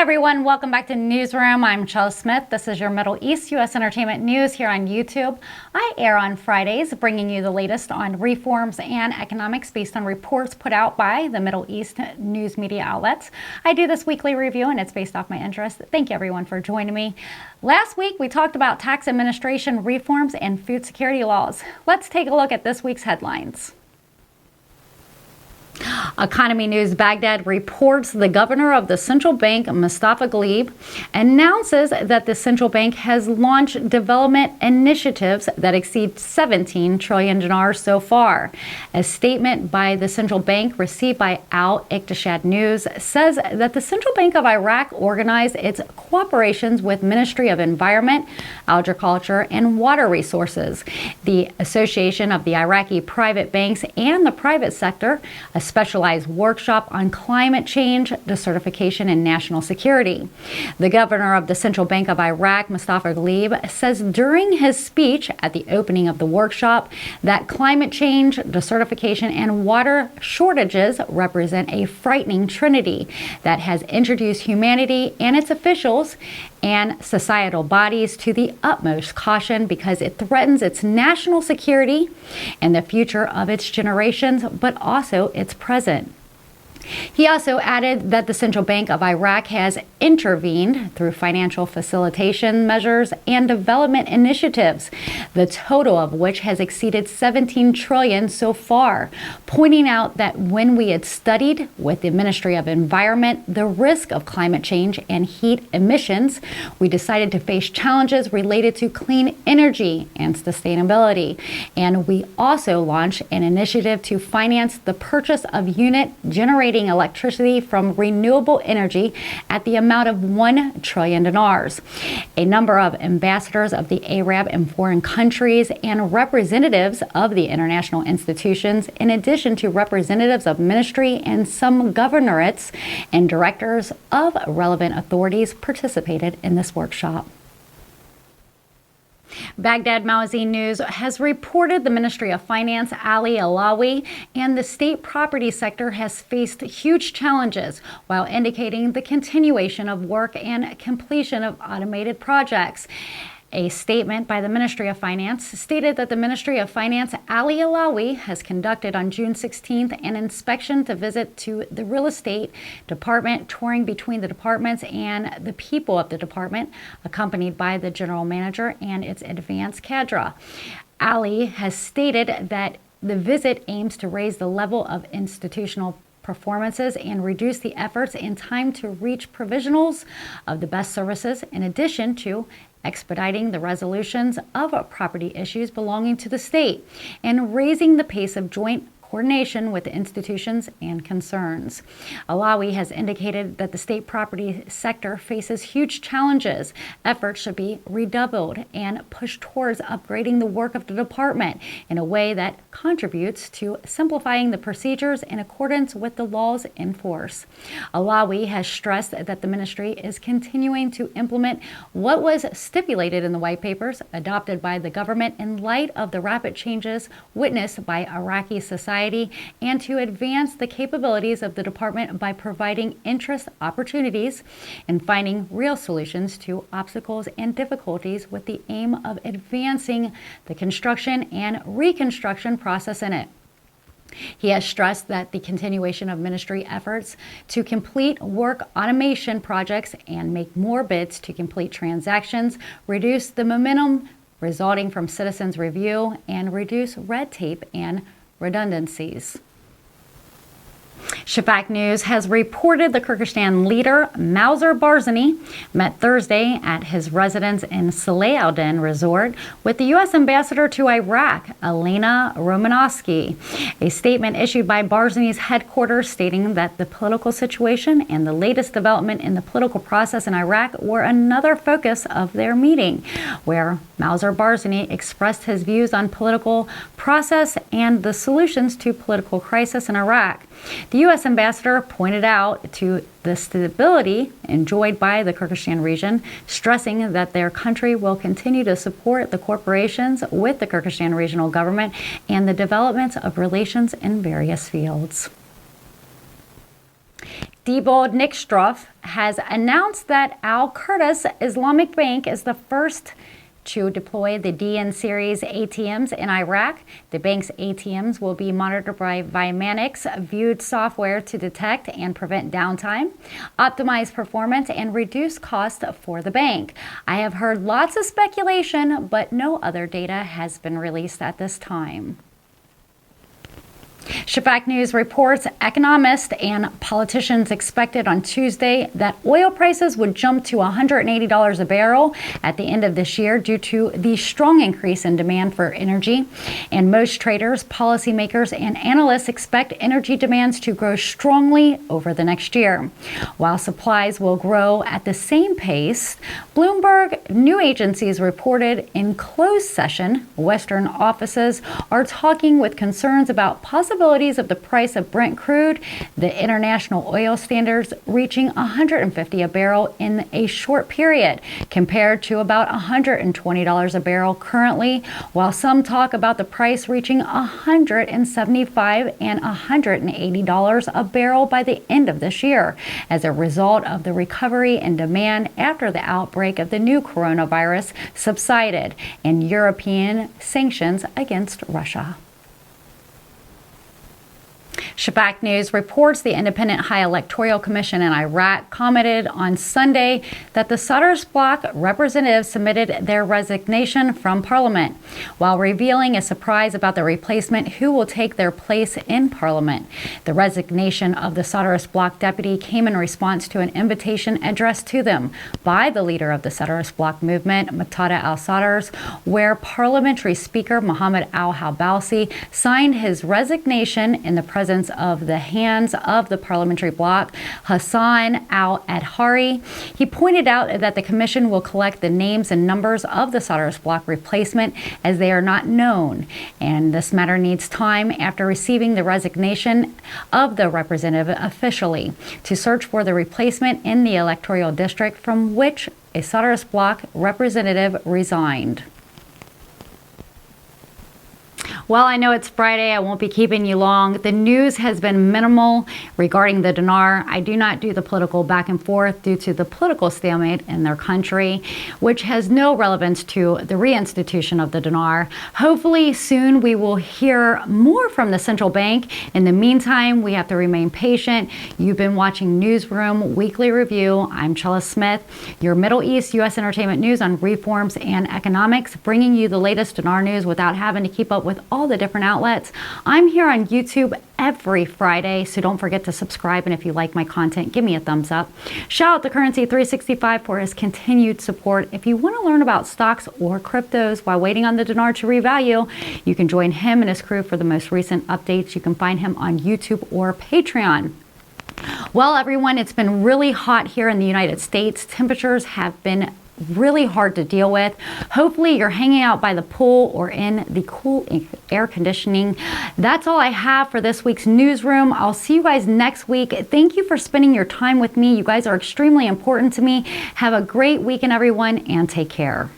everyone, welcome back to Newsroom. I'm Chelsea Smith. This is your Middle East U.S. entertainment news here on YouTube. I air on Fridays, bringing you the latest on reforms and economics based on reports put out by the Middle East news media outlets. I do this weekly review and it's based off my interest. Thank you everyone for joining me. Last week, we talked about tax administration reforms and food security laws. Let's take a look at this week's headlines. Economy News Baghdad reports the governor of the central bank, Mustafa Ghalib, announces that the central bank has launched development initiatives that exceed 17 trillion dinars so far. A statement by the central bank received by Al-Iqtisad News says that the Central Bank of Iraq organized its cooperations with Ministry of Environment, Agriculture, and Water Resources, the Association of the Iraqi Private Banks, and the private sector, a specialized workshop on climate change, desertification, and national security. The governor of the Central Bank of Iraq, Mustafa Ghalib, says during his speech at the opening of the workshop that climate change, desertification, and water shortages represent a frightening trinity that has introduced humanity and its officials and societal bodies to the utmost caution because it threatens its national security and the future of its generations, but also its present. He also added that the Central Bank of Iraq has intervened through financial facilitation measures and development initiatives, the total of which has exceeded 17 trillion so far, pointing out that when we had studied with the Ministry of Environment the risk of climate change and heat emissions, we decided to face challenges related to clean energy and sustainability. And we also launched an initiative to finance the purchase of unit generating electricity from renewable energy at the amount of 1 trillion dinars. A number of ambassadors of the Arab and foreign countries and representatives of the international institutions, in addition to representatives of ministry and some governorates and directors of relevant authorities, participated in this workshop. Baghdad Magazine News has reported the Ministry of Finance, Ali Alawi, and the state property sector has faced huge challenges while indicating the continuation of work and completion of automated projects. A statement by the Ministry of Finance stated that the Ministry of Finance, Ali Alawi, has conducted on June 16th an inspection to visit to the real estate department, touring between the departments and the people of the department, accompanied by the general manager and its advanced cadre. Ali has stated that the visit aims to raise the level of institutional performances and reduce the efforts and time to reach provisionals of the best services, in addition to expediting the resolutions of property issues belonging to the state and raising the pace of joint coordination with the institutions and concerns. Alawi has indicated that the state property sector faces huge challenges. Efforts should be redoubled and pushed towards upgrading the work of the department in a way that contributes to simplifying the procedures in accordance with the laws in force. Alawi has stressed that the ministry is continuing to implement what was stipulated in the white papers adopted by the government in light of the rapid changes witnessed by Iraqi society and to advance the capabilities of the department by providing interest opportunities and finding real solutions to obstacles and difficulties with the aim of advancing the construction and reconstruction process in it. He has stressed that the continuation of ministry efforts to complete work automation projects and make more bids to complete transactions, reduce the momentum resulting from citizens' review, and reduce red tape and redundancies. Shafak News has reported the Kyrgyzstan leader, Mauser Barzani, met Thursday at his residence in Salahuddin Resort with the U.S. ambassador to Iraq, Elena Romanovsky. A statement issued by Barzani's headquarters stating that the political situation and the latest development in the political process in Iraq were another focus of their meeting, where Mauser Barzani expressed his views on political process and the solutions to political crisis in Iraq. The U.S. ambassador pointed out to the stability enjoyed by the Kyrgyzstan region, stressing that their country will continue to support the corporations with the Kyrgyzstan regional government and the development of relations in various fields. Diebold Nixdorf has announced that Al Qurda's Islamic Bank is the first to deploy the DN series ATMs in Iraq. The bank's ATMs will be monitored by Vymanics viewed software to detect and prevent downtime, optimize performance, and reduce costs for the bank. I have heard lots of speculation, but no other data has been released at this time. Shafak News reports economists and politicians expected on Tuesday that oil prices would jump to $180 a barrel at the end of this year due to the strong increase in demand for energy. And most traders, policymakers, and analysts expect energy demands to grow strongly over the next year. While supplies will grow at the same pace, Bloomberg news agencies reported in closed session, Western offices are talking with concerns about possibilities of the price of Brent crude, the international oil standards reaching $150 a barrel in a short period, compared to about $120 a barrel currently, while some talk about the price reaching $175 and $180 a barrel by the end of this year, as a result of the recovery in demand after the outbreak of the new coronavirus subsided and European sanctions against Russia. Shafak News reports the Independent High Electoral Commission in Iraq commented on Sunday that the Sadr's bloc representatives submitted their resignation from Parliament, while revealing a surprise about the replacement who will take their place in Parliament. The resignation of the Sadr's bloc deputy came in response to an invitation addressed to them by the leader of the Sadr's bloc movement, Muqtada al-Sadr's, where Parliamentary Speaker Mohammed al-Halbalsi signed his resignation in the presence of the hands of the parliamentary bloc, Hassan al-Adhari. He pointed out that the commission will collect the names and numbers of the Sadr's bloc replacement as they are not known, and this matter needs time after receiving the resignation of the representative officially to search for the replacement in the electoral district from which a Sadr's bloc representative resigned. Well, I know it's Friday. I won't be keeping you long. The news has been minimal regarding the Dinar. I do not do the political back and forth due to the political stalemate in their country, which has no relevance to the reinstitution of the Dinar. Hopefully soon we will hear more from the central bank. In the meantime, we have to remain patient. You've been watching Newsroom Weekly Review. I'm Chella Smith, your Middle East U.S. entertainment news on reforms and economics, bringing you the latest Dinar news without having to keep up with all the different outlets. I'm here on YouTube every Friday, so don't forget to subscribe, and if you like my content, give me a thumbs up. Shout out to Currency 365 for his continued support. If you want to learn about stocks or cryptos while waiting on the dinar to revalue, you can join him and his crew for the most recent updates. You can find him on YouTube or Patreon. Well, everyone, it's been really hot here in the United States. Temperatures have been really hard to deal with. Hopefully you're hanging out by the pool or in the cool air conditioning. That's all I have for this week's newsroom. I'll see you guys next week. Thank you for spending your time with me. You guys are extremely important to me. Have a great weekend, everyone, and take care.